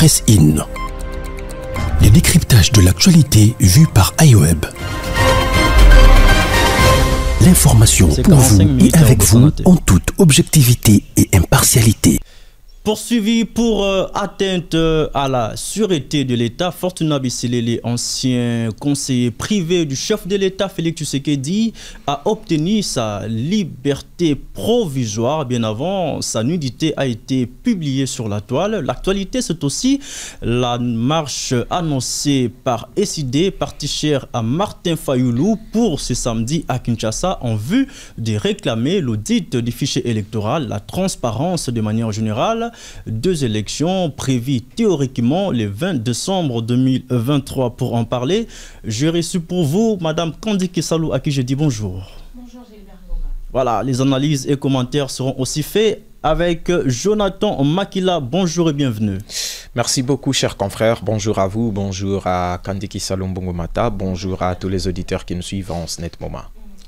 Press In. Les décryptages de l'actualité vus par iWeb. L'information pour vous et avec vous en toute objectivité et impartialité. Poursuivi pour atteinte à la sûreté de l'État, Fortuna Bissilele, ancien conseiller privé du chef de l'État Félix Tshisekedi, a obtenu sa liberté provisoire. Bien avant, sa nudité a été publiée sur la toile. L'actualité, c'est aussi la marche annoncée par SID, parti cher à Martin Fayoulou, pour ce samedi à Kinshasa, en vue de réclamer l'audit du fichier électoral, la transparence de manière générale. Deux élections prévues théoriquement le 20 décembre 2023. Pour en parler, j'ai reçu pour vous Madame Kandiki Salou, à qui je dis bonjour. Bonjour Gilbert Ngoma. Voilà, les analyses et commentaires seront aussi faits avec Jonathan Makila. Bonjour et bienvenue. Merci beaucoup, chers confrères. Bonjour à vous, bonjour à Kandiki Salou Mbongomata, bonjour à tous les auditeurs qui nous suivent en ce net moment.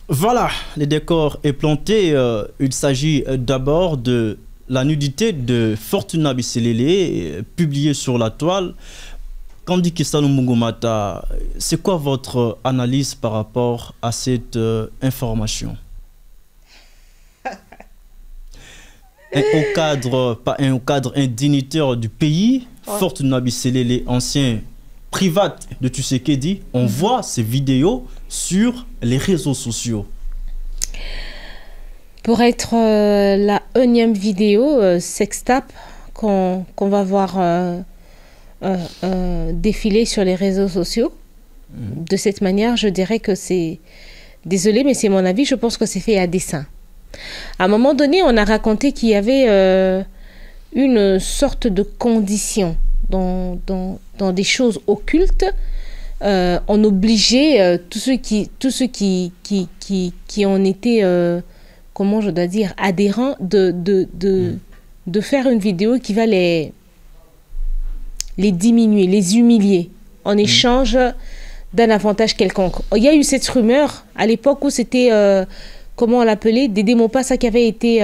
Voilà, le décor est planté. Il s'agit d'abord de la nudité de Fortuna Bissilele, publiée sur la toile. Kandiki Salou Mbongomata, c'est quoi votre analyse par rapport à cette information? Pas un cadre indignitaire du pays, Fortuna Bissilele, ancien privat de Tshisekedi, on voit ces vidéos sur les réseaux sociaux. Pour être la énième vidéo sextape qu'on va voir défiler sur les réseaux sociaux, de cette manière, je dirais que c'est... Désolée, mais c'est mon avis, je pense que c'est fait à dessein. À un moment donné, on a raconté qu'il y avait une sorte de condition dans des choses occultes. On obligeait tous ceux qui ont été... comment je dois dire, adhérents de faire une vidéo qui va les diminuer, les humilier en échange d'un avantage quelconque. Il y a eu cette rumeur à l'époque où c'était, comment on l'appelait, Dédé Mopassa qui avait été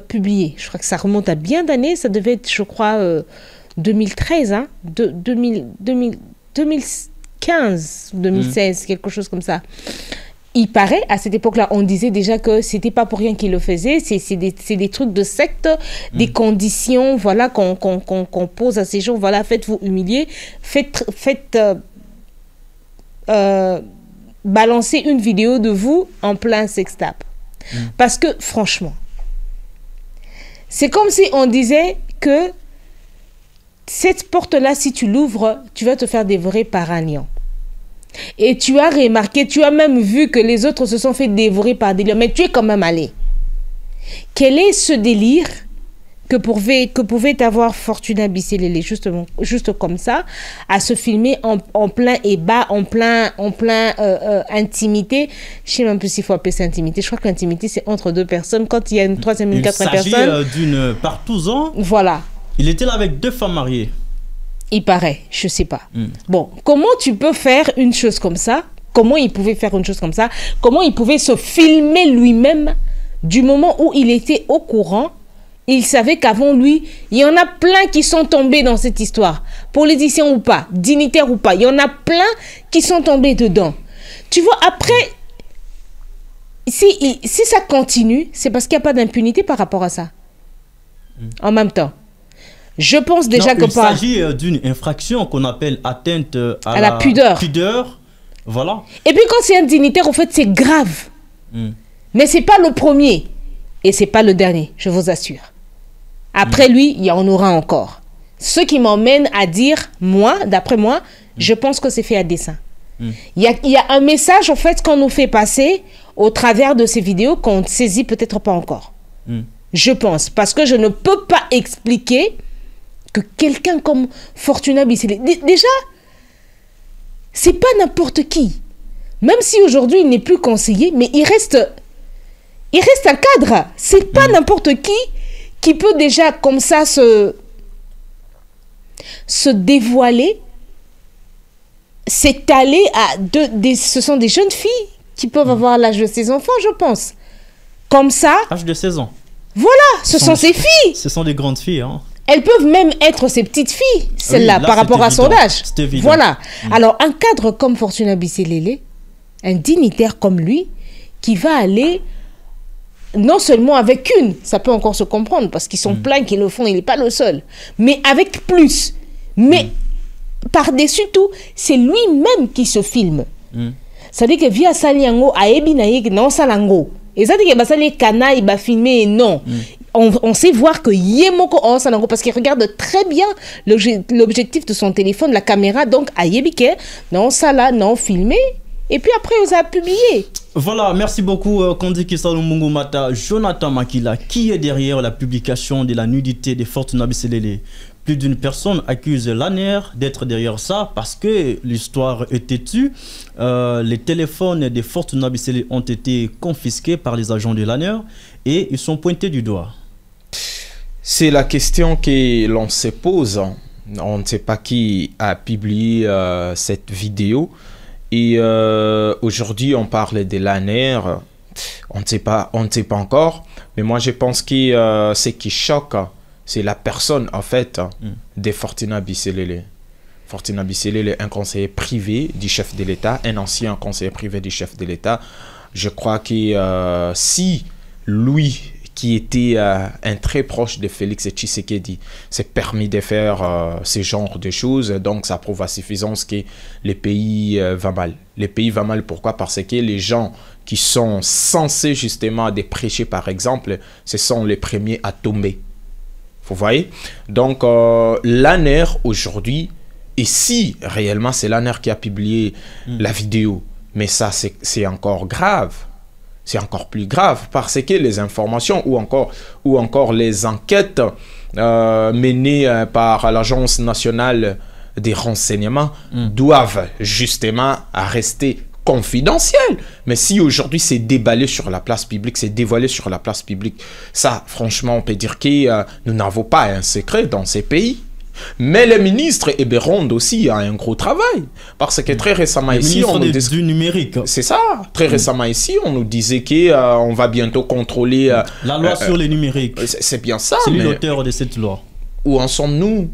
publié. Je crois que ça remonte à bien d'années, ça devait être, je crois, 2013, hein, 2015, 2016, quelque chose comme ça. Il paraît, à cette époque-là, on disait déjà que c'était pas pour rien qu'il le faisait. C'est des trucs de secte, des conditions, voilà, qu'on pose à ces gens. Voilà, faites-vous humilier, faites balancer une vidéo de vous en plein sextape. Parce que, franchement, c'est comme si on disait que cette porte-là, si tu l'ouvres, tu vas te faire dévorer par un lion. Et tu as remarqué, tu as même vu que les autres se sont fait dévorer par des lions, mais tu es quand même allé. Quel est ce délire que pouvait avoir Fortuna Bissilele, juste comme ça, à se filmer en plein ébat, en plein intimité. Je ne sais même plus s'il faut appeler ça intimité. Je crois que l'intimité, c'est entre deux personnes. Quand il y a une troisième, une quatrième personne... Il s'agit d'une partouze. Voilà. Il était là avec deux femmes mariées. Il paraît, je sais pas. Bon, comment tu peux faire une chose comme ça? Comment il pouvait faire une chose comme ça? Comment il pouvait se filmer lui-même du moment où il était au courant? Il savait qu'avant lui, il y en a plein qui sont tombés dans cette histoire. Politiciens ou pas, dignitaires ou pas, il y en a plein qui sont tombés dedans. Tu vois, après, si ça continue, c'est parce qu'il n'y a pas d'impunité par rapport à ça. En même temps. Je pense déjà que il s'agit d'une infraction qu'on appelle atteinte à la pudeur. Voilà. Et puis quand c'est un dignitaire, en fait, c'est grave. Mais c'est pas le premier. Et c'est pas le dernier, je vous assure. Après lui, il y en aura encore. Ce qui m'emmène à dire, moi, d'après moi, je pense que c'est fait à dessein. Il y a un message, en fait, qu'on nous fait passer au travers de ces vidéos qu'on ne saisit peut-être pas encore. Je pense. Parce que je ne peux pas expliquer que quelqu'un comme Fortuna Bissilele... Déjà, c'est pas n'importe qui. Même si aujourd'hui, il n'est plus conseiller, mais il reste un cadre. C'est pas n'importe qui peut déjà comme ça se dévoiler, s'étaler à ce sont des jeunes filles qui peuvent avoir l'âge de ses enfants, je pense. Comme ça. L'âge de 16 ans. Voilà, ce sont ces filles. Ce sont des grandes filles. Hein. Elles peuvent même être ses petites filles, celles-là, par rapport à son âge. Voilà. Alors, un cadre comme Fortuna Bisselele, un dignitaire comme lui, qui va aller, non seulement avec une, ça peut encore se comprendre, parce qu'ils sont pleins qui le font, il n'est pas le seul, mais avec plus. Mais par-dessus tout, c'est lui-même qui se filme. C'est-à-dire que via Saliango, a Ebinaïk, non Salango. Et ça, c'est que Basali Kana, il va filmer, non. On sait voir que Yemoko en Salango, parce qu'il regarde très bien l'objectif de son téléphone, la caméra, donc à Yebike, non Sala, non filmé. Et puis après, on a publié. Voilà, merci beaucoup, Kandiki Salombongo Mata. Jonathan Makila, qui est derrière la publication de la nudité de Fortuna Bisselele? Plus d'une personne accuse l'ANER d'être derrière ça parce que l'histoire est têtue. Les téléphones de Fortuna Bisselele ont été confisqués par les agents de l'ANER et ils sont pointés du doigt. C'est la question que l'on se pose. On ne sait pas qui a publié cette vidéo. Et aujourd'hui, on parle de l'ANER. On ne sait pas encore. Mais moi, je pense que ce qui choque, c'est la personne, en fait, de Fortuna Bisselele. Fortuna Bisselele, un conseiller privé du chef de l'État, un ancien conseiller privé du chef de l'État. Je crois que si lui, qui était un très proche de Félix Tshisekedi, s'est permis de faire ce genre de choses, donc ça prouve à suffisance que le pays va mal. Le pays va mal, pourquoi? Parce que les gens qui sont censés justement de prêcher, par exemple, ce sont les premiers à tomber. Vous voyez? Donc, l'ANER aujourd'hui, et si réellement c'est l'ANER qui a publié la vidéo, mais ça c'est encore grave. C'est encore plus grave parce que les informations ou encore les enquêtes menées par l'Agence nationale des renseignements doivent justement rester confidentielles. Mais si aujourd'hui c'est déballé sur la place publique, c'est dévoilé sur la place publique, ça franchement on peut dire que nous n'avons pas un secret dans ces pays. Mais le ministre Eberonde aussi a un gros travail. Parce que très récemment ici, on nous disait... du numérique. C'est ça. Très récemment ici, on nous disait qu'on va bientôt contrôler... la loi sur le numérique. C'est bien ça. C'est lui l'auteur de cette loi. Où en sommes-nous?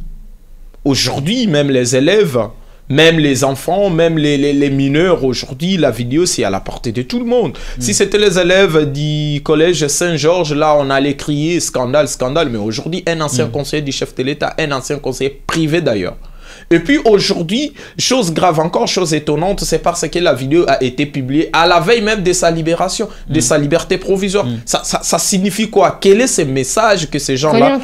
Aujourd'hui, même les élèves, même les enfants, même les mineurs, aujourd'hui, la vidéo, c'est à la portée de tout le monde. Si c'était les élèves du collège Saint-Georges, là, on allait crier scandale, scandale. Mais aujourd'hui, un ancien conseiller du chef de l'État, un ancien conseiller privé d'ailleurs. Et puis aujourd'hui, chose grave encore, chose étonnante, c'est parce que la vidéo a été publiée à la veille même de sa libération, de sa liberté provisoire. Ça signifie quoi? Quel est ce message que ces gens-là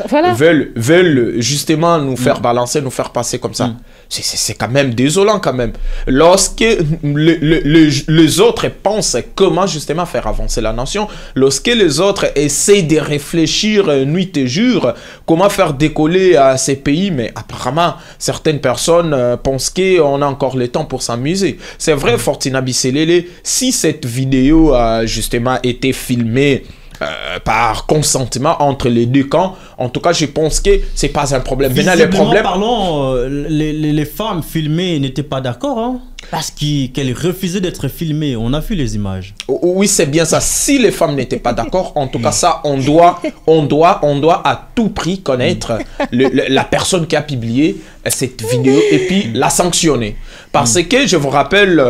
veulent justement nous faire balancer, nous faire passer comme ça? C'est quand même désolant quand même. Lorsque les autres pensent comment justement faire avancer la nation, lorsque les autres essayent de réfléchir nuit et jour, comment faire décoller ces pays, mais apparemment certaines personnes pensent qu'on a encore le temps pour s'amuser. C'est vrai, Fortuna Bisselele, si cette vidéo a justement été filmée par consentement entre les deux camps, en tout cas je pense que c'est pas un problème. Maintenant les problèmes... Parlons, les femmes filmées n'étaient pas d'accord, hein, parce qu'elles refusaient d'être filmées. On a vu les images. Oui, c'est bien ça. Si les femmes n'étaient pas d'accord, en tout cas ça, on doit à tout prix connaître la personne qui a publié cette vidéo et puis la sanctionner. Parce que je vous rappelle,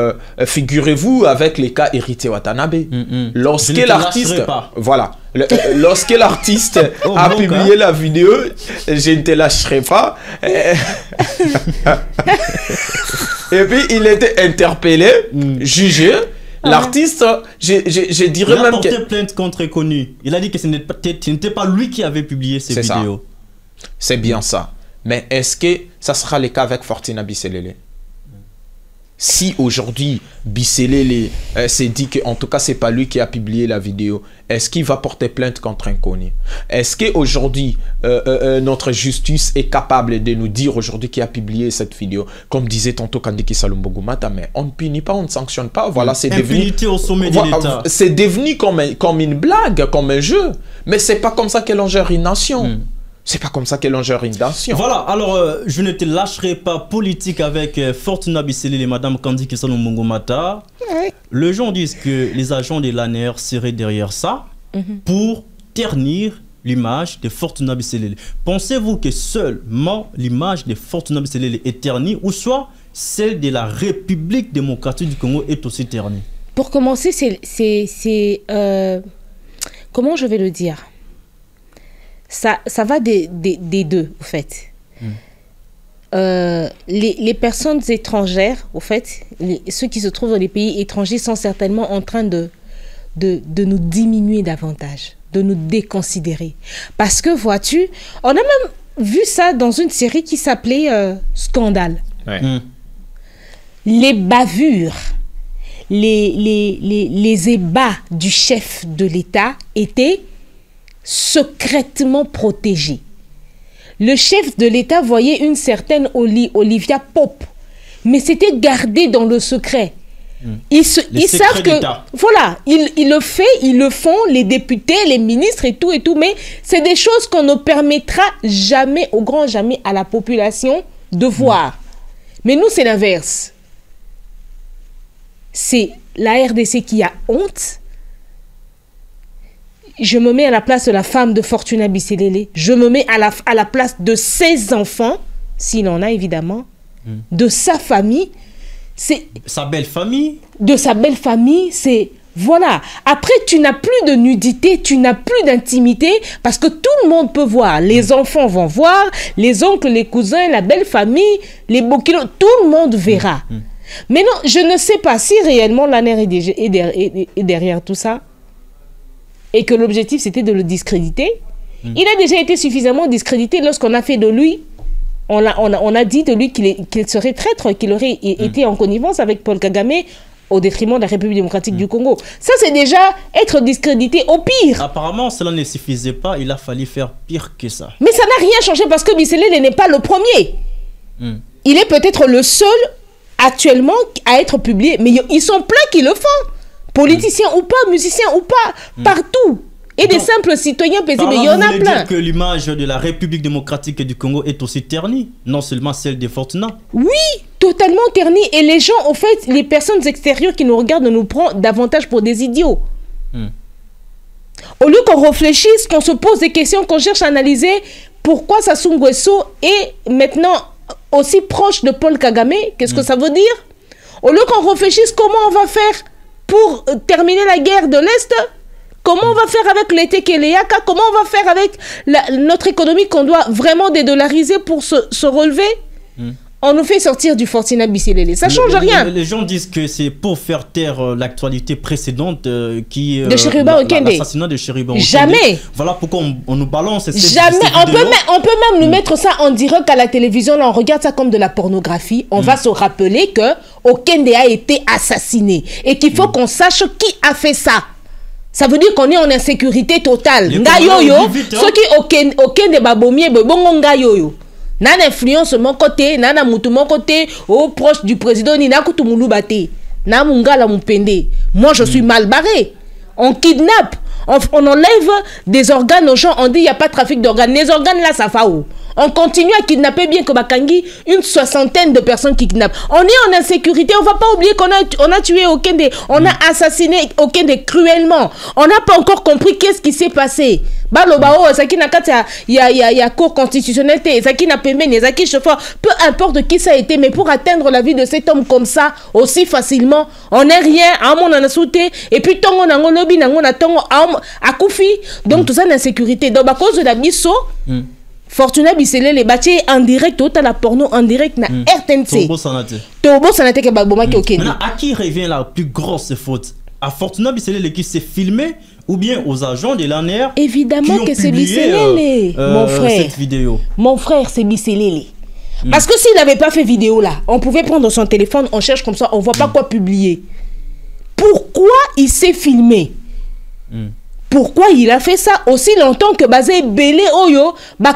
figurez-vous avec les cas Héritier Watanabe, lorsque l'artiste, voilà, lorsque l'artiste a publié la vidéo, je ne te lâcherai pas. Et puis il était interpellé, jugé. L'artiste, je dirais même que... Il a porté plainte contre Connu. Il a dit que ce n'était pas lui qui avait publié ces vidéos. C'est bien ça. Mais est-ce que ça sera le cas avec Fortuna Bisselele? Si aujourd'hui Bisselele s'est dit qu'en tout cas c'est pas lui qui a publié la vidéo, est-ce qu'il va porter plainte contre un Connu? Est-ce qu'aujourd'hui notre justice est capable de nous dire aujourd'hui qui a publié cette vidéo? Comme disait tantôt Kandiki Salombongo Mata, mais on ne punit pas, on ne sanctionne pas. Voilà, c'est devenu au sommet de l'État. C'est devenu comme une blague, comme un jeu. Mais c'est pas comme ça que l'on gère une nation. C'est pas comme ça que l'on gère une nation. Voilà, alors je ne te lâcherai pas politique avec Fortuna Bisselele et Madame Kandiki Salombongo Mata. Les gens disent que les agents de l'ANER seraient derrière ça pour ternir l'image de Fortuna Bisselele. Pensez-vous que seulement l'image de Fortuna Bisselele est ternie, ou soit celle de la République démocratique du Congo est aussi ternie? Pour commencer, comment je vais le dire? Ça va des deux, au fait. Les personnes étrangères, au fait, ceux qui se trouvent dans les pays étrangers sont certainement en train de nous diminuer davantage, de nous déconsidérer. Parce que, vois-tu, on a même vu ça dans une série qui s'appelait Scandale. Ouais. Les bavures, les ébats du chef de l'État étaient secrètement protégés. Le chef de l'État voyait une certaine Olivia Pope, mais c'était gardé dans le secret. Ils savent que, voilà, ils le font, les députés, les ministres et tout, mais c'est des choses qu'on ne permettra jamais, au grand jamais, à la population de voir. Mais nous, c'est l'inverse. C'est la RDC qui a honte. Je me mets à la place de la femme de Fortuna Bisselele. Je me mets à la place de ses enfants, s'il en a évidemment, de sa famille. Sa belle famille. De sa belle famille, c'est... Voilà. Après, tu n'as plus de nudité, tu n'as plus d'intimité, parce que tout le monde peut voir. Les enfants vont voir, les oncles, les cousins, la belle famille, les bokilos, tout le monde verra. Mais non, je ne sais pas si réellement l'ANER est derrière tout ça, et que l'objectif c'était de le discréditer. Il a déjà été suffisamment discrédité lorsqu'on a fait de lui, on a dit de lui qu'il serait traître, qu'il aurait été en connivence avec Paul Kagame au détriment de la République démocratique du Congo. Ça, c'est déjà être discrédité au pire. Apparemment, cela ne suffisait pas, il a fallu faire pire que ça. Mais ça n'a rien changé parce que Bisselele n'est pas le premier. Il est peut-être le seul actuellement à être publié, mais ils sont pleins qui le font. Politiciens ou pas, musiciens ou pas, partout. Et des simples citoyens paisibles, il y en a plein. Dire que l'image de la République démocratique du Congo est aussi ternie, non seulement celle des Fortuna. Oui, totalement ternie. Et les gens, en fait, les personnes extérieures qui nous regardent nous prennent davantage pour des idiots. Au lieu qu'on réfléchisse, qu'on se pose des questions, qu'on cherche à analyser pourquoi Sassou Nguesso est maintenant aussi proche de Paul Kagame, qu'est-ce que ça veut dire? Au lieu qu'on réfléchisse comment on va faire pour terminer la guerre de l'Est, comment on va faire avec l'été Kéléaka, comment on va faire avec notre économie qu'on doit vraiment dédollariser pour se relever, on nous fait sortir du Fortuna Bisselele. Ça ne change rien. Les gens disent que c'est pour faire taire l'actualité précédente de Cheriba Okende. L'assassinat de Cheriba Okende. Jamais. Voilà pourquoi on nous balance Jamais. On peut même nous mettre ça en direct à la télévision. Là, on regarde ça comme de la pornographie. On va se rappeler que Okende a été assassiné et qu'il faut qu'on sache qui a fait ça. Ça veut dire qu'on est en insécurité totale. Ngayoyo, ceux qui Okende babomie, bongo ngayoyo. Nana influence mon côté, nana mutu mon côté, au proche du président, ni na kutu mulubate, na mungala mupende. Moi, je suis mal barré. On kidnappe, on enlève des organes aux gens, on dit il n'y a pas de trafic d'organes. Les organes là, ça fait où? On continue à kidnapper bien que Bakangi, une 60aine de personnes qui kidnappent. On est en insécurité, on ne va pas oublier qu'on a tué Okende, on a assassiné Okende cruellement. On n'a pas encore compris qu'est-ce qui s'est passé. Balobao, Zaki Nakata, il y a cour constitutionnelle, Zaki Napemene, Zaki Chauffeur, peu importe qui ça a été, mais pour atteindre la vie de cet homme comme ça, aussi facilement, on n'est rien, on a sauté, et puis tongo nango lobby, nango na tongo a koufi, donc tout ça d'insécurité. Donc à cause de la miso, Fortuna Bisselele bâti en direct, autant la porno en direct na RTNC. Tobo sanate ke baboma ki Okende. Maintenant, à qui revient la plus grosse faute? À Fortuna Bisselele qui s'est filmé ou bien aux agents de l'ANER? Évidemment que c'est Bisselele, mon frère. Cette vidéo. Mon frère, c'est Bisselele. Parce que s'il n'avait pas fait vidéo là, on pouvait prendre son téléphone, on cherche comme ça, on voit pas quoi publier. Pourquoi il s'est filmé? Pourquoi il a fait ça aussi longtemps que Bazé Belé Oyo,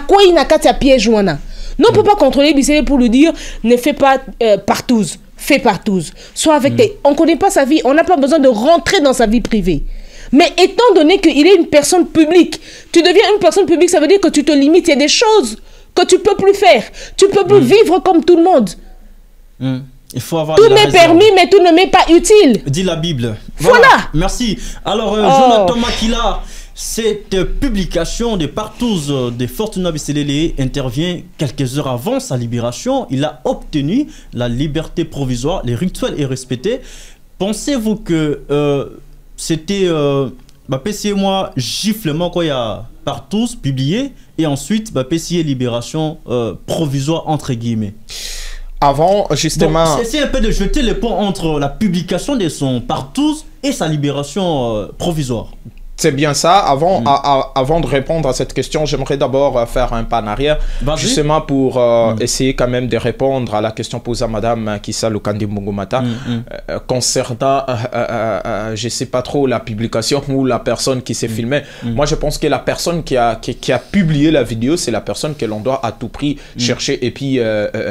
quoi il n'a qu'à ta piège ou non? On ne peut pas contrôler Bisselele pour lui dire ne fais pas partouze, fais partouze. Soit avec tes. On ne connaît pas sa vie, on n'a pas besoin de rentrer dans sa vie privée. Mais étant donné qu'il est une personne publique, tu deviens une personne publique, ça veut dire que tu te limites. Il y a des choses que tu ne peux plus faire. Tu ne peux plus vivre comme tout le monde. Il faut avoir tout m'est permis, mais tout ne m'est pas utile. Dit la Bible. Voilà. Merci. Alors, Jonathan Makila, Cette publication de Partouze de Fortuna Bisselele intervient quelques heures avant sa libération. Il a obtenu la liberté provisoire. Le rituel est respecté. Pensez-vous que c'était moi giflement quand il y a Partouze publié et ensuite libération provisoire entre guillemets? Avant, justement... C'est un peu de jeter le pont entre la publication de son Partouze et sa libération provisoire. C'est bien ça. Avant de répondre à cette question, j'aimerais d'abord faire un pas en arrière, justement pour essayer quand même de répondre à la question posée à Madame Kissa Lukandi Mungumata concernant, je ne sais pas trop, la publication ou la personne qui s'est filmée. Moi, je pense que la personne qui a publié la vidéo, c'est la personne que l'on doit à tout prix chercher et puis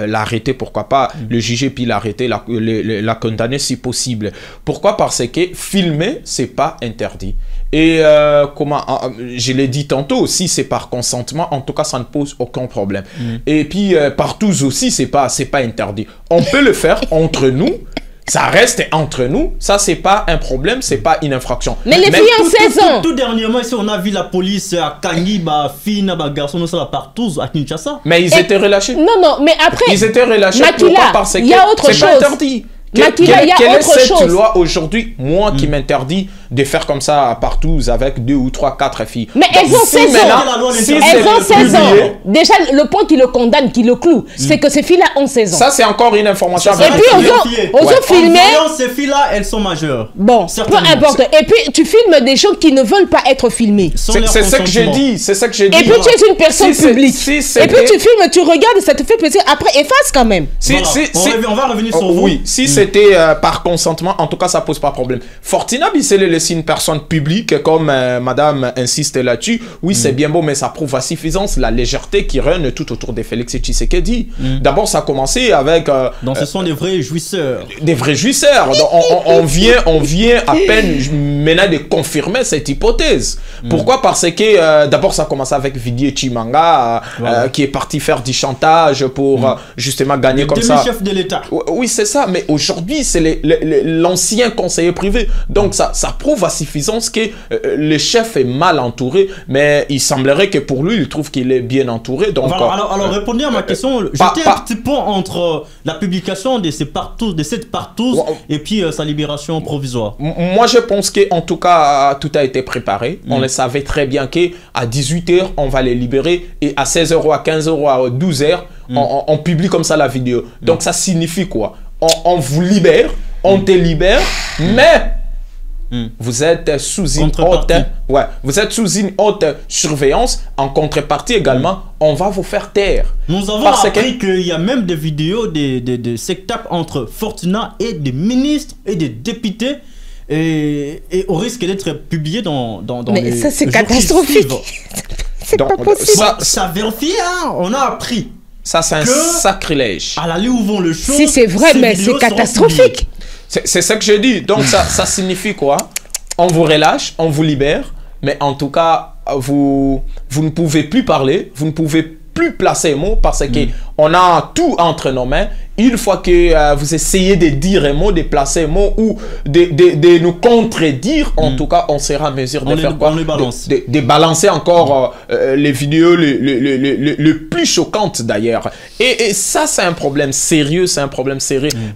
l'arrêter, pourquoi pas, le juger puis l'arrêter, la condamner si possible. Pourquoi? Parce que filmer, c'est pas interdit. Et je l'ai dit tantôt, si c'est par consentement, en tout cas, ça ne pose aucun problème. Et puis, Partouze aussi, c'est pas interdit. On peut le faire entre nous. Ça reste entre nous. Ça, c'est pas un problème, c'est pas une infraction. Mais les filles en 16 ans. Tout dernièrement, ici, on a vu la police à Kangi, fille, garçon, nous sommes à Partouze, à Kinshasa. Mais ils étaient relâchés. Non, mais après. Ils étaient relâchés. Makila, parce que il y a autre chose. C'est pas interdit. Makila, il y a quelle autre est cette chose. loi aujourd'hui, moi, qui m'interdit de faire comme ça à Partouze avec 2 ou 3, 4 filles? Mais elles ont 16 ans. Elles ont 16 ans. Déjà, le point qui le condamne, qui le cloue, c'est que ces filles-là ont 16 ans. Ça, c'est encore une information. Et puis, on a filmé. Ces filles-là, elles sont majeures. Bon, peu importe. Et puis, tu filmes des gens qui ne veulent pas être filmés. C'est ça que j'ai dit. C'est ça que j'ai dit. Et puis, tu es une personne publique. Et puis, tu filmes, tu regardes, ça te fait plaisir. Après, efface quand même. On va revenir sur vous. Oui, si c'était par consentement, en tout cas, ça pose pas problème. Fortuna Bisselele, c'est une personne publique, comme madame insiste là-dessus. Oui, c'est bien beau, mais ça prouve à suffisance la légèreté qui règne tout autour de Félix Tshisekedi. D'abord, ça a commencé avec... donc, ce sont des vrais jouisseurs. Des vrais jouisseurs. Donc, on vient à peine maintenant de confirmer cette hypothèse. Pourquoi? Parce que d'abord, ça a commencé avec Vidier Chimanga, qui est parti faire du chantage pour justement gagner comme ça. Demi-chef de l'État. Oui, c'est ça. Mais aujourd'hui, c'est l'ancien conseiller privé. Donc, ça prouve à suffisance que le chef est mal entouré. Mais il semblerait que pour lui, il trouve qu'il est bien entouré. Donc, alors répondez à ma question. Jetez un petit pont entre la publication de cette Partouze et puis sa libération provisoire. Moi, je pense qu'en tout cas, tout a été préparé. On le savait très bien qu'à 18h, on va les libérer. Et à 16h, à 15h, à 12h, on publie comme ça la vidéo. Donc, ça signifie quoi? On vous libère, on te libère, mais vous êtes sous une haute surveillance. En contrepartie également, on va vous faire taire. Nous avons appris qu'il y a même des vidéos de sectape entre Fortuna et des ministres et des députés. Et au risque d'être publié dans mais les ça, c'est catastrophique. C'est pas possible. Ça vérifie, hein, on a appris. Ça, c'est un sacrilège. À l'allée où vont le show. Si c'est vrai, mais c'est catastrophique. C'est ça que j'ai dit. Donc, ça signifie quoi? On vous relâche, on vous libère, mais en tout cas, vous ne pouvez plus parler, vous ne pouvez plus placer un mot parce que on a tout entre nos mains. Une fois que vous essayez de dire un mot, de placer un mot ou de nous contredire, en tout cas, on sera en mesure de faire quoi? De balancer encore les vidéos les plus choquantes d'ailleurs. Et ça, c'est un problème sérieux,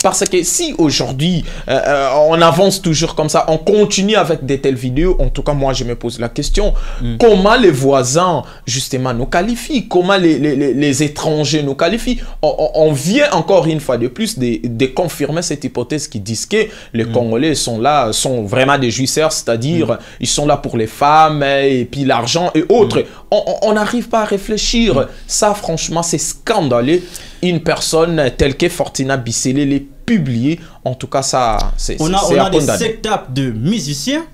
Parce que si aujourd'hui, on avance toujours comme ça, on continue avec de telles vidéos, en tout cas, moi, je me pose la question, comment les voisins, justement, nous qualifient? Comment les étrangers nous qualifient? On vient encore une fois de plus de confirmer cette hypothèse qui dit que les Congolais sont vraiment des jouisseurs, c'est-à-dire ils sont là pour les femmes et puis l'argent et autres. On n'arrive pas à réfléchir. Ça, franchement, c'est scandaleux. Une personne telle que Fortuna Bisselele publiée, en tout cas, ça, c'est on a des sectapes de musiciens,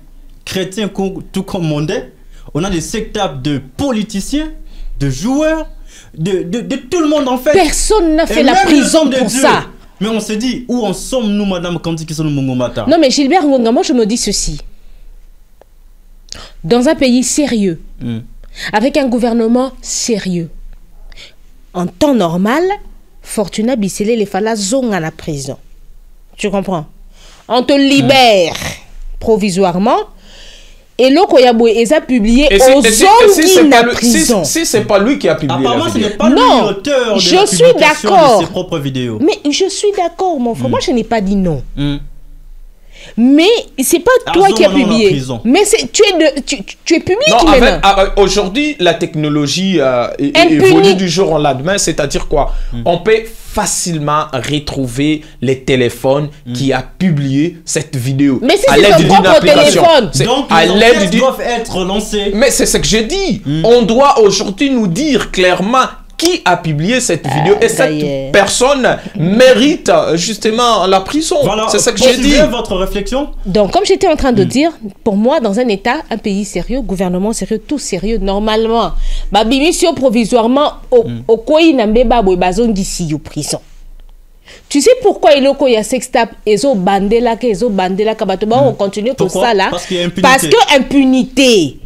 chrétiens tout comme mondais. On a des sectapes de politiciens, de joueurs, de tout le monde en fait. Personne n'a fait la prison pour ça. Mais on se dit, où en sommes-nous, Madame Kandi Kissa Mungumata? Non mais Gilbert Ngonga, moi je me dis ceci. Dans un pays sérieux, avec un gouvernement sérieux, en temps normal, Fortuna Bisselele les fala zong à la prison. Tu comprends? On te libère provisoirement Et l'Okoyaboué, ils ont publié aux hommes la prison. Si c'est pas lui qui a publié apparemment, la vidéo. ce n'est pas lui l'auteur de je la suis publication d'accord de ses propres vidéos. Mais je suis d'accord, mon frère. Moi, je n'ai pas dit non. Mais c'est pas toi qui as publié. Mais tu es public maintenant. Aujourd'hui, la technologie évolue du jour au lendemain. C'est-à-dire quoi? On peut facilement retrouver les téléphones qui a publié cette vidéo. Mais si c'est son propre téléphone. Donc, les enquêtes doivent être lancées. Mais c'est ce que j'ai dit. On doit aujourd'hui nous dire clairement qui a publié cette vidéo et cette personne mérite justement la prison. Voilà, c'est ça que j'ai dit. Votre réflexion. Donc, comme j'étais en train de dire, pour moi, dans un État, un pays sérieux, gouvernement sérieux, tout sérieux, normalement, ma mission provisoirement au Koyi Nambeba Boybazon d'ici au prison. Tu sais pourquoi il y a sextap et zo bandela que zo bandela kabatoba on continue comme ça là parce que impunité.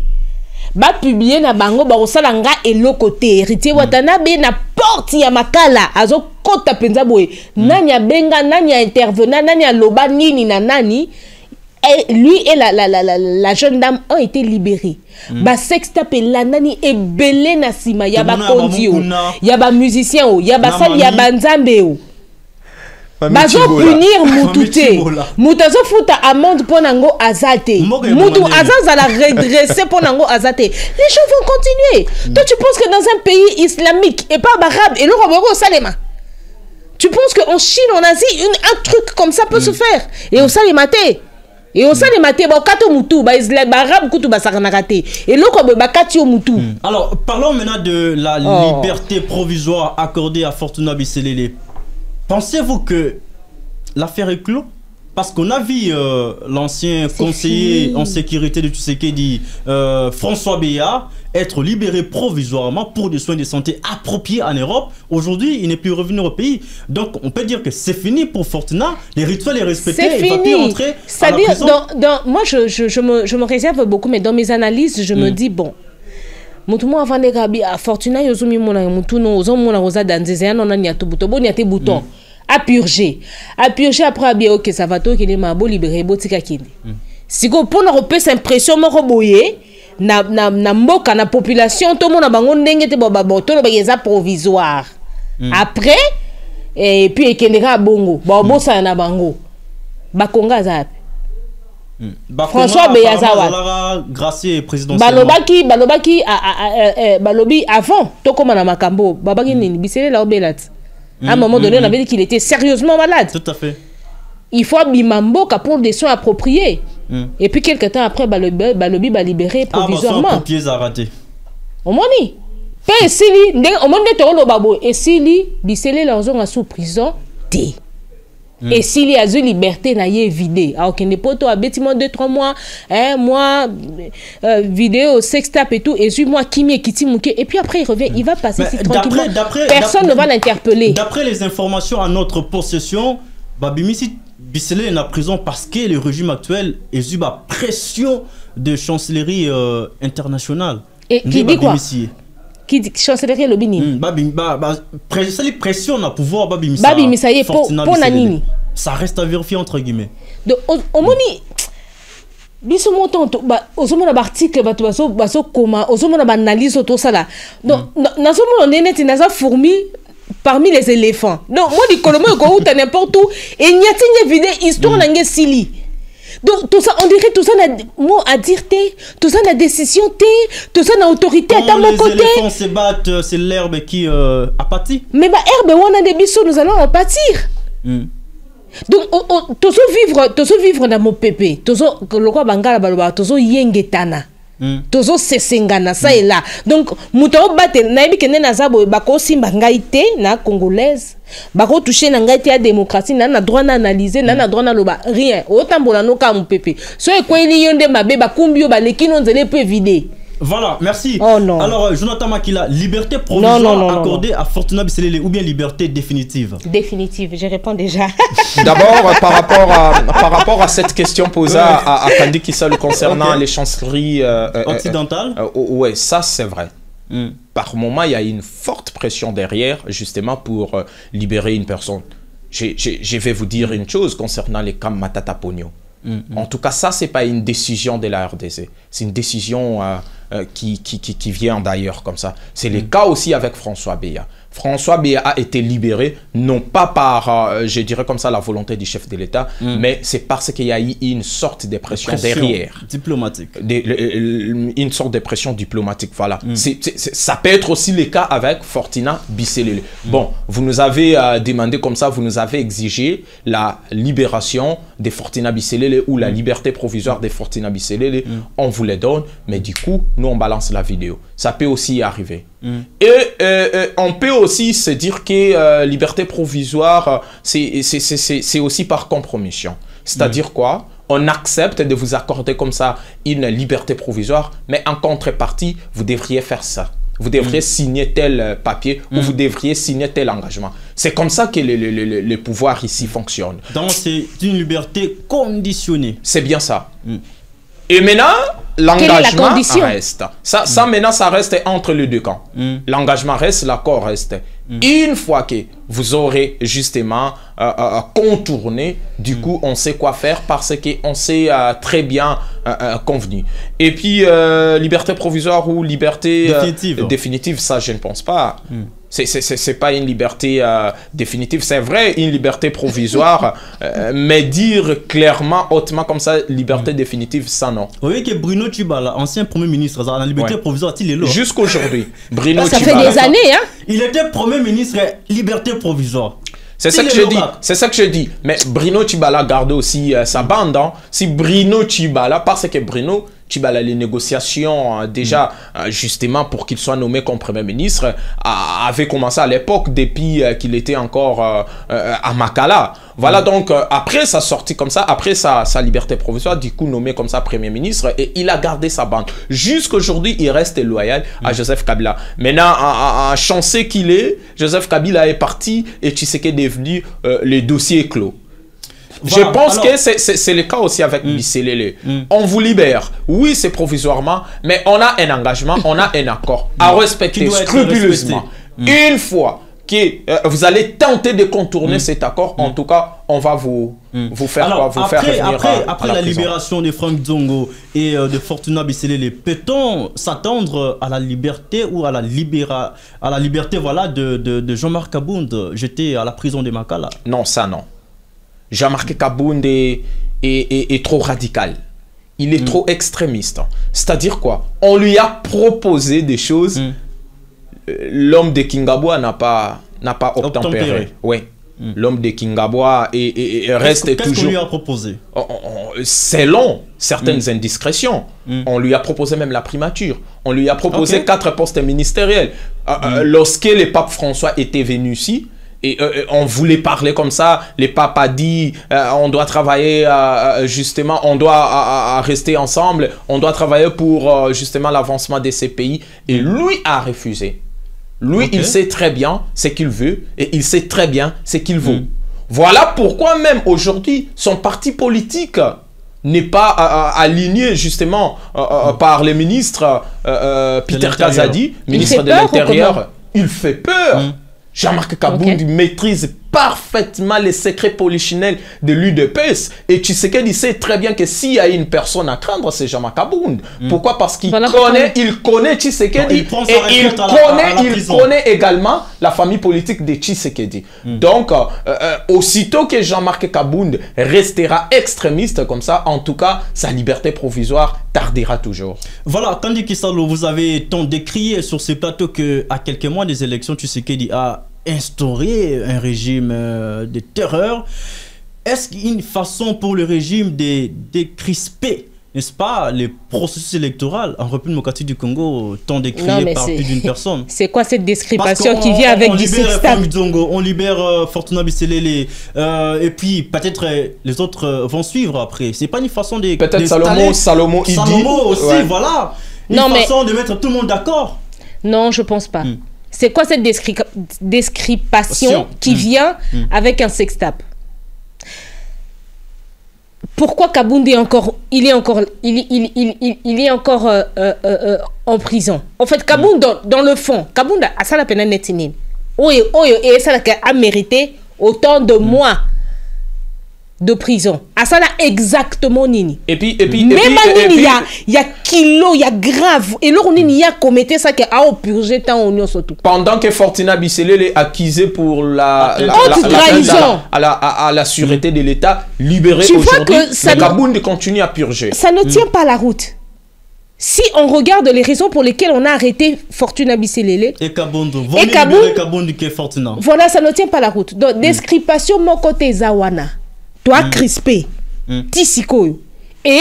Ba publier na bango ba osala nga elokote héritier watana be na porte ya makala azo kota penza boye nani benga nani intervenant nani loba nini na nani et lui et la jeune dame ont été libérés. Ba sextape la nani e belé na sima ya ba kondi o ya ba musicien o ya ba sali ya ba nzambe o bazo punir mutute mutazo futa amende ponango azate mutu azaza la redresser ponango azate. Les gens vont continuer. Toi tu penses que dans un pays islamique et pas arabe et le robot salema, tu penses qu'en Chine en Asie un truc comme ça peut se faire et au salimate et au salimate ba kato mutu ba islam arabe kutu ba sakanakate et le ko ba kati o mutu. Alors parlons maintenant de la liberté provisoire accordée à Fortuna Bisselele. Pensez-vous que l'affaire est clos? Parce qu'on a vu l'ancien conseiller en sécurité de Tshisekedi, François Béat, être libéré provisoirement pour des soins de santé appropriés en Europe. Aujourd'hui, il n'est plus revenu au pays. Donc, on peut dire que c'est fini pour Fortuna. Les rituels sont respectés. C'est fini. C'est-à-dire, moi, je me réserve beaucoup, mais dans mes analyses, je me dis, bon, mutumo avant de gabi a Fortuna yozumi mona mutuno ozomona rosa danzeze non na nyatu buto boni ate bouton à purger après bien OK ça va to que les mabo libérer botika kindi siko pona repesa impression moko boye na mboka na population to mona bango ndenge te boba boto ba yeza provisoire après et puis ekendeka bongo ba bosa na bango bakonga zapi François Beyazawa gracier président balobaki balobi avant tokoma na makambo babaki nini Bisselele la obelat à un moment donné on avait dit qu'il était sérieusement malade. Tout à fait. Il faut bimamboka pour des soins appropriés et puis quelques temps après balobi ba libéré provisoirement pieds à rater omoni pe sili ndenge omoni to lo babo et sili Bisselele la zonga sous prison té. Et s'il y a une liberté, n'a y vidé. Alors qu'il n'est pas tout à bêtiment 2-3 mois, un mois, vidéo, sextape et tout, et moi qui m'y et puis après il revient, il va passer si tranquillement. Personne ne va l'interpeller. D'après les informations à notre possession, Babimisi Bisselele est en prison parce que le régime actuel est sous la pression de chancellerie internationale. Et qui dit quoi? Qui dit chancellerie le bini pression na pouvoir Babimisa ye pour nanini ça reste à vérifier entre guillemets. Donc omoni biso montant ozomona ba article baso comment ozomona ba analyse tout ça là. Donc nazomona nene naza fourmi parmi les éléphants. Donc moi di kolomo ko uta n'importe où et nyati vidéo histoire nangé sili. Donc tout ça on dirait tout ça n'a mot à dire tout ça n'a décision tout ça n'a autorité à mon côté. Les éléphants se battent, c'est l'herbe qui apathie. Mais bah herbe on a des bisous nous allons en pâtir. Donc toujours vivre dans mon pépé toujours le quoi bangala baloba toujours yengetana. Tozo sesengana ça et là donc muto battre naibi kene na zabo bako simba ngaite na congolaise bako toucher na ngaite ya démocratie na droit na analyser na droit na loba rien otambola no ka mpepe so ekweli yonde mabe bakumbi ba lekino nzele peut vider. Voilà, merci. Oh non. Alors, Jonathan Makila, liberté provisoire accordée à Fortuna Bisselele ou bien liberté définitive? Définitive, je réponds déjà. D'abord, par rapport à cette question posée à Kandi Kissalo concernant les chancelleries occidentales. Oui, ça c'est vrai. Par moment, il y a une forte pression derrière, justement, pour libérer une personne. Je vais vous dire une chose concernant les camps Matata Pogno. En tout cas, ça, c'est pas une décision de la RDC. C'est une décision qui vient d'ailleurs comme ça. C'est le cas aussi avec François Béa. François Béa a été libéré, non pas par, je dirais comme ça, la volonté du chef de l'État, mais c'est parce qu'il y a eu une sorte de pression derrière. Diplomatique. Une sorte de pression diplomatique, voilà. Ça peut être aussi le cas avec Fortuna Bisselele. Bon, vous nous avez demandé comme ça, vous nous avez exigé la libération de Fortuna Bisselele ou la liberté provisoire de Fortuna Bisselele. On vous les donne, mais du coup, nous, on balance la vidéo. Ça peut aussi arriver. Et on peut aussi se dire que liberté provisoire, c'est aussi par compromission. C'est-à-dire quoi? On accepte de vous accorder comme ça une liberté provisoire, mais en contrepartie, vous devriez faire ça. Vous devriez signer tel papier ou vous devriez signer tel engagement. C'est comme ça que le pouvoir ici fonctionne. Donc, c'est une liberté conditionnée. C'est bien ça. Et maintenant, l'engagement reste. Ça maintenant, ça reste entre les deux camps. L'engagement reste, l'accord reste. Une fois que vous aurez justement contourné, du coup, on sait quoi faire parce qu'on s'est très bien convenu. Et puis, liberté provisoire ou liberté définitive, ça, je ne pense pas. C'est pas une liberté définitive, c'est vrai, une liberté provisoire, mais dire clairement, hautement comme ça, liberté définitive, ça non. Vous voyez que Bruno Tshibala, ancien premier ministre, la liberté provisoire, il est là. Jusqu'aujourd'hui, Bruno ça Tshibala. Ça fait des années, hein. Il était premier ministre, liberté provisoire. C'est ça que je dis. C'est ça que je dis. Mais Bruno Tshibala garde aussi sa bande. Hein. Si Bruno Tshibala, parce que Bruno Tshibala, les négociations déjà justement pour qu'il soit nommé comme Premier ministre avaient commencé à l'époque depuis qu'il était encore à Makala. Voilà donc après sa sortie comme ça, après sa liberté provisoire, du coup nommé comme ça Premier ministre, et il a gardé sa bande. Jusqu'aujourd'hui, il reste loyal à Joseph Kabila. Maintenant, à chanceux qu'il est, Joseph Kabila est parti et Tshisekedi est devenu le dossier clos. Voilà, je pense que c'est le cas aussi avec Bisselele. On vous libère. Oui, c'est provisoirement, mais on a un engagement, on a un accord à respecter scrupuleusement. Une fois que vous allez tenter de contourner cet accord, en tout cas, on va vous faire alors, quoi, vous faire revenir après la libération de Franck Zongo et de Fortuna Bisselele, peut-on s'attendre à la liberté ou à la liberté voilà, de Jean-Marc Kabound, jeté à la prison de Makala? Non, ça non. Jean-Marc Kabound est trop radical. Il est trop extrémiste. C'est-à-dire quoi? On lui a proposé des choses. L'homme de Kingabwa n'a pas obtempéré. Oui. L'homme de Kingabwa reste toujours... Qu'est-ce qu'on lui a proposé? Selon certaines indiscrétions, on lui a proposé même la primature. On lui a proposé 4 postes ministériels. Lorsque le pape François était venu ici, et on voulait parler comme ça, le pape a dit on doit travailler justement, on doit rester ensemble, on doit travailler pour justement l'avancement de ces pays. Et lui a refusé. Lui, il sait très bien ce qu'il veut et il sait très bien ce qu'il vaut. Voilà pourquoi même aujourd'hui, son parti politique n'est pas aligné justement par le ministre Peter Kazadi, ministre de l'Intérieur. Il fait peur. Jean-Marc Kabound maîtrise parfaitement les secrets polichinelles de l'UDPS. Et Tshisekedi sait très bien que s'il y a une personne à craindre, c'est Jean-Marc Kabound. Pourquoi? Parce qu'il connaît Tshisekedi et il connaît également la famille politique de Tshisekedi. Donc, aussitôt que Jean-Marc Kabound restera extrémiste comme ça, en tout cas, sa liberté provisoire tardera toujours. Voilà, Kandi Kisalo, vous avez tant décrié sur ce plateau qu'à quelques mois des élections, Tshisekedi a instaurer un régime de terreur. Est-ce une façon pour le régime de décrisper, n'est-ce pas, les processus électoraux en République démocratique du Congo, tant décrié par plus d'une personne? C'est quoi cette description qui vient avec du sextape? On libère Fortuna Bisselele et puis peut-être les autres vont suivre après. C'est pas une façon de... Peut-être Salomo aussi, voilà. Une façon de mettre tout le monde d'accord. Non, je pense pas. C'est quoi cette description qui vient avec un sextape? Pourquoi Kabound est encore en prison? En fait, Kabound dans le fond, Kabound a ça la peine netinin. Et ça a mérité autant de mois de prison. À ça là exactement nini. Et puis il y a kilo, il y a grave. Et là on y a commetté ça que a purgé tant on surtout. Pendant que Fortuna Bisselele est accusé pour la trahison à la sûreté de l'État, libéré aujourd'hui, le Kabound continue à purger. Ça ne tient pas la route. Si on regarde les raisons pour lesquelles on a arrêté Fortuna Bisselele et Kabound, Fortuna. Voilà, ça ne tient pas la route. Donc, description mon côté Zawana, toi crispé, Tissiko. Et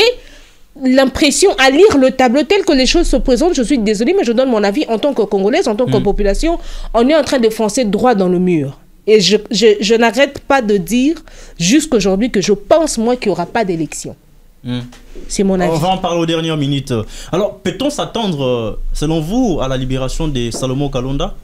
l'impression à lire le tableau tel que les choses se présentent, je suis désolée, mais je donne mon avis en tant que Congolaise, en tant que population, on est en train de foncer droit dans le mur. Et je n'arrête pas de dire jusqu'aujourd'hui que je pense, moi, qu'il n'y aura pas d'élection. C'est mon avis. On va en parler aux dernières minutes. Alors, peut-on s'attendre, selon vous, à la libération de Salomon Kalonda?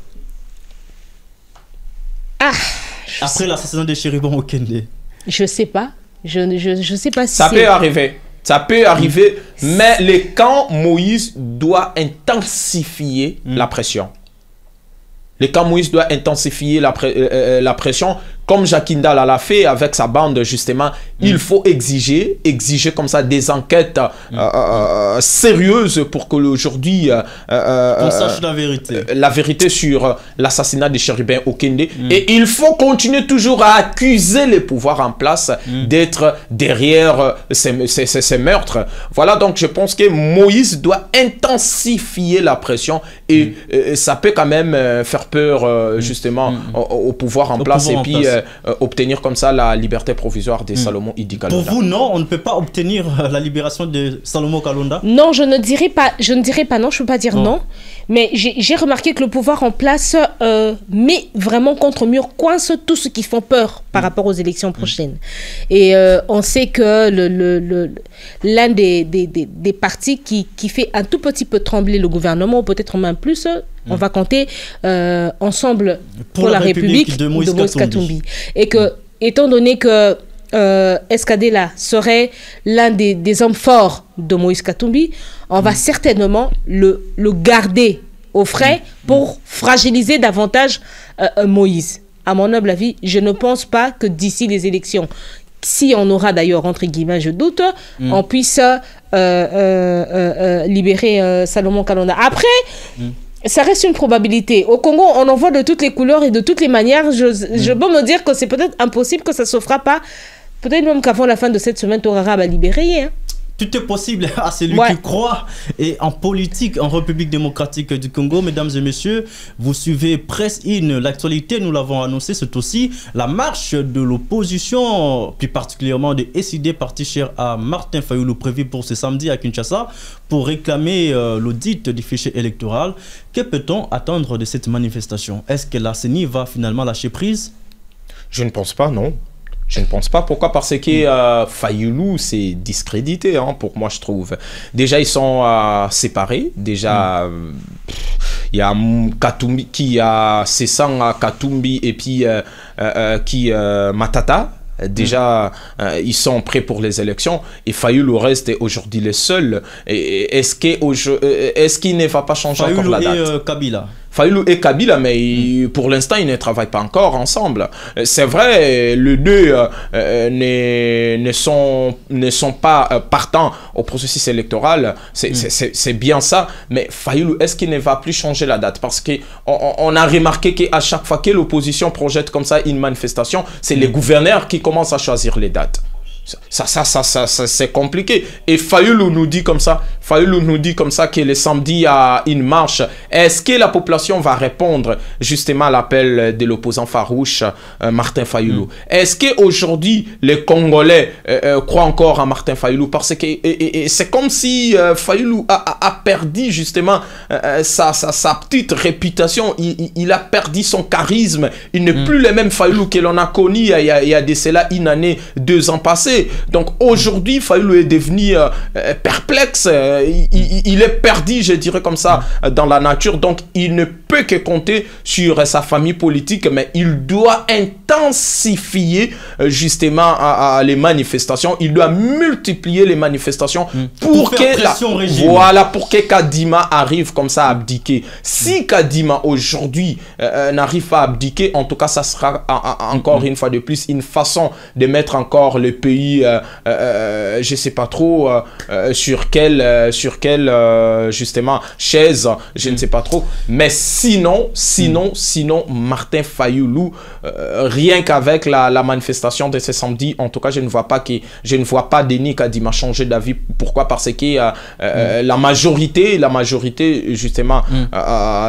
Après l'assassinat de Chéribon Okende. Je sais pas. Je sais pas si ça peut arriver. Ça peut arriver, mais le camp Moïse doit intensifier la pression. Le camp Moïse doit intensifier la pression, comme Jakinda l'a fait avec sa bande, justement. Il faut exiger comme ça des enquêtes sérieuses pour que aujourd'hui on sache la vérité. La vérité sur l'assassinat de Chéribin Okende. Et il faut continuer toujours à accuser les pouvoirs en place d'être derrière ces meurtres. Voilà, donc je pense que Moïse doit intensifier la pression et ça peut quand même faire peur justement au pouvoir en place et puis obtenir comme ça la liberté provisoire de Salomon Idi Kalonda. Pour vous, non, on ne peut pas obtenir la libération de Salomon Kalonda? Non, je ne dirais pas non, je ne peux pas dire non. Mais j'ai remarqué que le pouvoir en place met vraiment contre mur, coince tout ce qui font peur par rapport aux élections prochaines. Et on sait que l'un des partis qui fait un tout petit peu trembler le gouvernement, ou peut-être même plus, on va compter Ensemble pour la République de Moïse Katumbi. Et que, étant donné que Escadela serait l'un des hommes forts de Moïse Katumbi, on va certainement le garder au frais pour fragiliser davantage Moïse. À mon humble avis, je ne pense pas que d'ici les élections, si on aura d'ailleurs, entre guillemets, je doute, on puisse libérer Salomon Kalonda. Après, ça reste une probabilité. Au Congo, on en voit de toutes les couleurs et de toutes les manières. Je peux me dire que c'est peut-être impossible que ça ne se fera pas. Peut-être même qu'avant la fin de cette semaine, Torara va libérer. Tout est possible à celui qui croit. Et en politique, en République démocratique du Congo, mesdames et messieurs, vous suivez Presse In. L'actualité, nous l'avons annoncé, c'est aussi la marche de l'opposition, plus particulièrement des SID, parti cher à Martin Fayoulou, prévu pour ce samedi à Kinshasa, pour réclamer l'audit du fichier électoral. Que peut-on attendre de cette manifestation? Est-ce que la CENI va finalement lâcher prise? Je ne pense pas, non. Je ne pense pas. Pourquoi? Parce que Fayoulou, c'est discrédité, pour moi, je trouve. Déjà, ils sont séparés. Déjà, il y a Katumbi qui a Sessan à Katumbi et puis Matata. Déjà, ils sont prêts pour les élections et Fayoulou reste aujourd'hui le seul. Est-ce qu'il ne va pas changer encore la date? Fayoulou et Kabila. Fayoulou et Kabila, mais pour l'instant, ils ne travaillent pas encore ensemble. C'est vrai, les deux ne sont pas partants au processus électoral. C'est bien ça. Mais Fayoulou, est-ce qu'il ne va plus changer la date? Parce qu'on a remarqué qu'à chaque fois que l'opposition projette comme ça une manifestation, c'est les gouverneurs qui commencent à choisir les dates. Ça c'est compliqué. Et Fayoulou nous dit comme ça que le samedi il y a une marche. Est-ce que la population va répondre justement à l'appel de l'opposant farouche Martin Fayoulou? Est-ce qu'aujourd'hui les Congolais croient encore à Martin Fayoulou? Parce que c'est comme si Fayoulou a perdu justement sa petite réputation. Il a perdu son charisme. Il n'est plus le même Fayoulou que l'on a connu il y a de cela une année, 2 ans passés. Donc aujourd'hui, Fayoulou est devenu perplexe il est perdu, je dirais comme ça, dans la nature. Donc, il ne peut que compter sur sa famille politique, mais il doit intensifier justement les manifestations. Il doit multiplier les manifestations pour que Kadima arrive comme ça à abdiquer. Si Kadima aujourd'hui n'arrive pas à abdiquer, en tout cas, ça sera encore une fois de plus une façon de mettre encore le pays, je sais pas trop sur quelle justement chaise, je ne sais pas trop. Mais sinon, Martin Fayoulou, rien qu'avec la manifestation de ce samedi, en tout cas, je ne vois pas Denis Kadima changer d'avis. Pourquoi? Parce que la majorité justement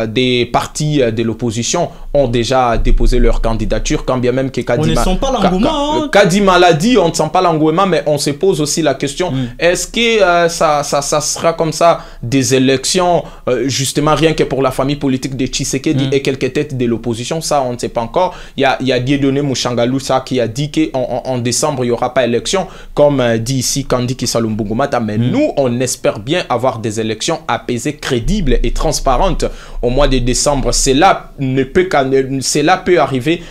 des partis de l'opposition ont déjà déposé leur candidature, quand bien même que Kadima... On ne sent pas l'engouement. Kadima l'a dit, on ne sent pas l'engouement, mais on se pose aussi la question, est-ce que ça sera comme ça des élections, justement rien que pour la famille politique de Tshisekedi et quelques têtes de l'opposition? Ça, on ne sait pas encore. Il y a Dieudonné Mouchangalou qui a dit qu'en décembre, il n'y aura pas élection, comme dit ici Kandi Kisalumbungumata, mais nous, on espère bien avoir des élections apaisées, crédibles et transparentes au mois de décembre. Cela peut arriver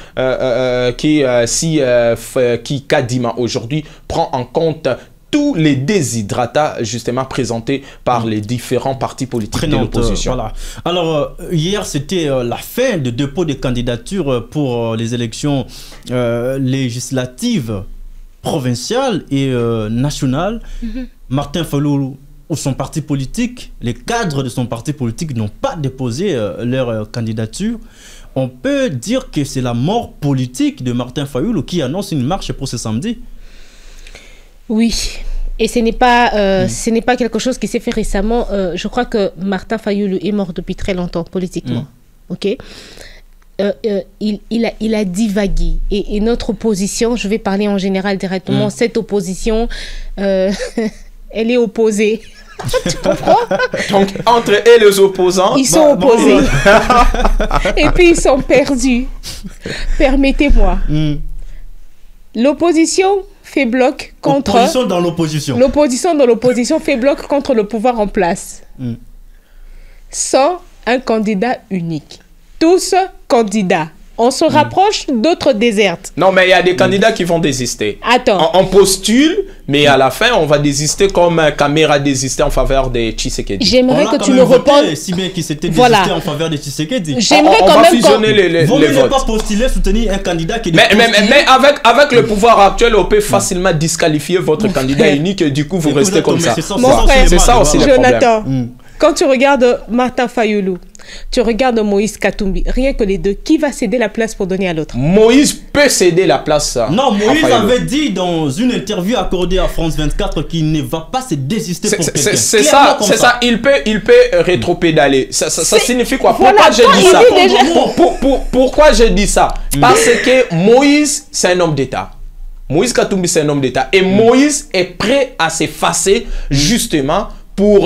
si Kadima aujourd'hui prend en compte tous les déshydratats justement présentés par les différents partis politiques de l'opposition. Voilà. Alors, hier, c'était la fin de dépôt de candidature pour les élections législatives, provinciales et nationales. Martin Fayoulou ou son parti politique, les cadres de son parti politique n'ont pas déposé leur candidature. On peut dire que c'est la mort politique de Martin Fayoulou qui annonce une marche pour ce samedi. Oui, et ce n'est pas quelque chose qui s'est fait récemment. Je crois que Martin Fayoulou est mort depuis très longtemps politiquement. Ok. Il a divagué. Et notre opposition, je vais parler en général directement, cette opposition, elle est opposée. Tu comprends? Donc, entre eux et les opposants, ils sont opposés. Et puis, ils sont perdus. Permettez-moi. L'opposition fait bloc contre... L'opposition dans l'opposition. L'opposition dans l'opposition fait bloc contre le pouvoir en place. Sans un candidat unique. Tous candidats. On se rapproche, d'autres désertent. Non, mais il y a des candidats qui vont désister. Attends. On postule, mais à la fin, on va désister comme Kamera désisté en faveur de Tshisekedi. J'aimerais que tu me répondes. Si bien qu'il s'était désisté en faveur de Tshisekedi. J'aimerais quand même... On va fusionner les votes. Ne pas postuler, soutenir un candidat qui... Mais avec le pouvoir actuel, on peut facilement disqualifier votre candidat unique et du coup, vous restez comme ça. C'est ça aussi le problème. Jonathan, quand tu regardes Martin Fayoulou, tu regardes Moïse Katumbi, rien que les deux, qui va céder la place pour donner à l'autre? Moïse peut céder la place. Non, Moïse avait dit dans une interview accordée à France 24 qu'il ne va pas se désister pour quelqu'un. C'est ça. Il peut rétropédaler. Ça signifie quoi? Pourquoi j'ai dit ça? Pourquoi j'ai dit ça? Parce que Moïse, c'est un homme d'État. Moïse Katumbi, c'est un homme d'État. Et Moïse est prêt à s'effacer justement pour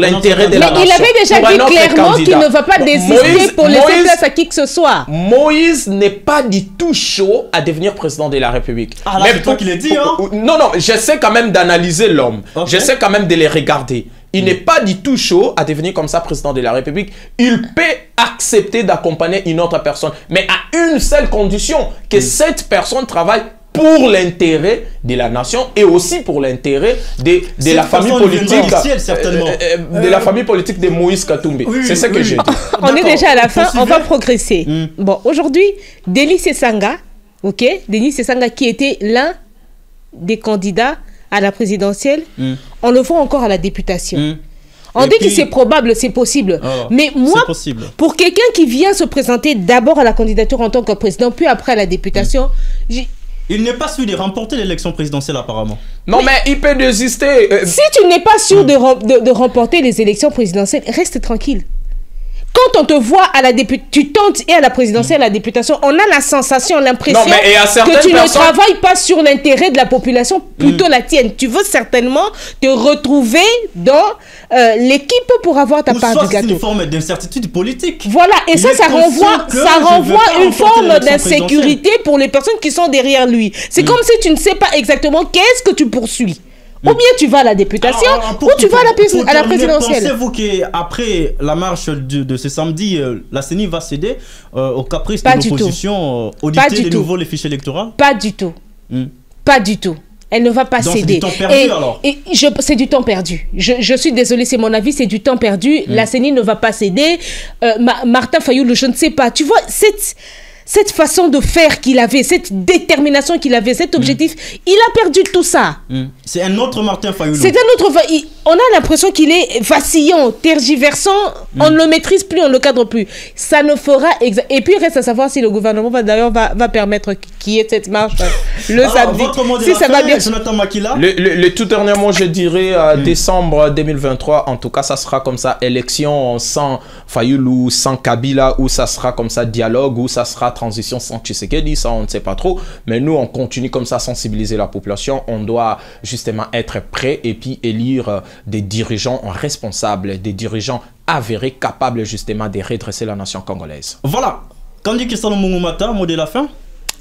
l'intérêt de la nation. Mais il avait déjà dit clairement qu'il ne va pas désister pour laisser place à qui que ce soit. Moïse n'est pas du tout chaud à devenir président de la République. Ah là, c'est toi qui l'as dit, hein? Non, j'essaie quand même d'analyser l'homme. Okay. J'essaie quand même de les regarder. Il n'est pas du tout chaud à devenir comme ça président de la République. Il peut accepter d'accompagner une autre personne, mais à une seule condition, que cette personne travaille pour l'intérêt de la nation et aussi pour l'intérêt de la famille politique de la famille politique de Moïse Katumbi. C'est ce que j'ai dit. On est déjà à la fin, on va progresser. Bon, aujourd'hui, Denis Sesanga, Denis Sesanga qui était l'un des candidats à la présidentielle, on le voit encore à la députation. On dit que c'est probable, c'est possible. Mais moi, pour quelqu'un qui vient se présenter d'abord à la candidature en tant que président, puis après à la députation, il n'est pas sûr de remporter l'élection présidentielle apparemment. Non, mais il peut désister. Si tu n'es pas sûr de remporter les élections présidentielles, reste tranquille. Quand on te voit à la tu tentes et à la présidentielle, à la députation, on a la sensation, l'impression que tu ne travailles pas sur l'intérêt de la population, plutôt la tienne. Tu veux certainement te retrouver dans l'équipe pour avoir ta part du gâteau. C'est une forme d'incertitude politique. Voilà, et ça renvoie une forme d'insécurité pour les personnes qui sont derrière lui. C'est comme si tu ne sais pas exactement qu'est-ce que tu poursuis. Ou bien tu vas à la députation, ou tu vas à la présidentielle. Pensez-vous qu'après la marche de ce samedi, la CENI va céder au caprice de l'opposition, auditer de nouveau les fichiers électoraux? Pas du tout. Pas du tout. Elle ne va pas céder. C'est du temps perdu alors. C'est du temps perdu. Je suis désolée, c'est mon avis, c'est du temps perdu. La CENI ne va pas céder. Martin Fayulu, je ne sais pas. Tu vois, cette façon de faire qu'il avait, cette détermination qu'il avait, cet objectif, il a perdu tout ça. C'est un autre Martin Fayulu. C'est un autre... On a l'impression qu'il est vacillant, tergiversant, on ne le maîtrise plus, on ne le cadre plus. Ça ne fera... Et puis, il reste à savoir si le gouvernement va permettre qu'il y ait cette marche le samedi. Votre mot de si ça va bien. Jonathan Makila. Le tout dernier mot, je dirais, décembre 2023, en tout cas, ça sera comme ça, élection sans Fayulu, sans Kabila, ou ça sera comme ça, dialogue, ou ça sera transition sans Tshisekedi, ça on ne sait pas trop, mais nous on continue comme ça à sensibiliser la population. On doit justement être prêt et puis élire des dirigeants responsables, des dirigeants avérés, capables justement de redresser la nation congolaise. Voilà, Kandi Kisano Mungumata, mot de la fin.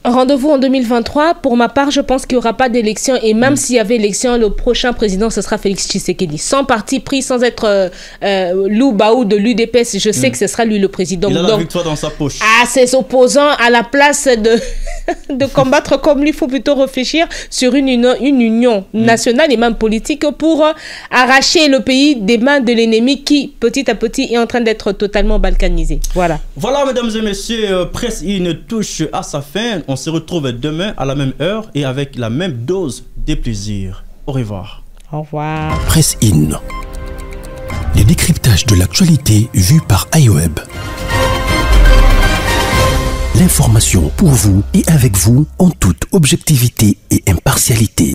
Rendez-vous en 2023. Pour ma part, je pense qu'il n'y aura pas d'élection. Et même s'il y avait élection, le prochain président, ce sera Félix Tshisekedi. Sans parti pris, sans être loup-baou de l'UDPS, je sais que ce sera lui le président. Il a la victoire dans sa poche. À ses opposants, à la place de combattre comme lui, il faut plutôt réfléchir sur une union nationale et même politique pour arracher le pays des mains de l'ennemi qui, petit à petit, est en train d'être totalement balkanisé. Voilà. Voilà, mesdames et messieurs, Presse In touche à sa fin. On se retrouve demain à la même heure et avec la même dose de plaisir. Au revoir. Au revoir. Presse In. Les décryptages de l'actualité vus par iWeb. L'information pour vous et avec vous en toute objectivité et impartialité.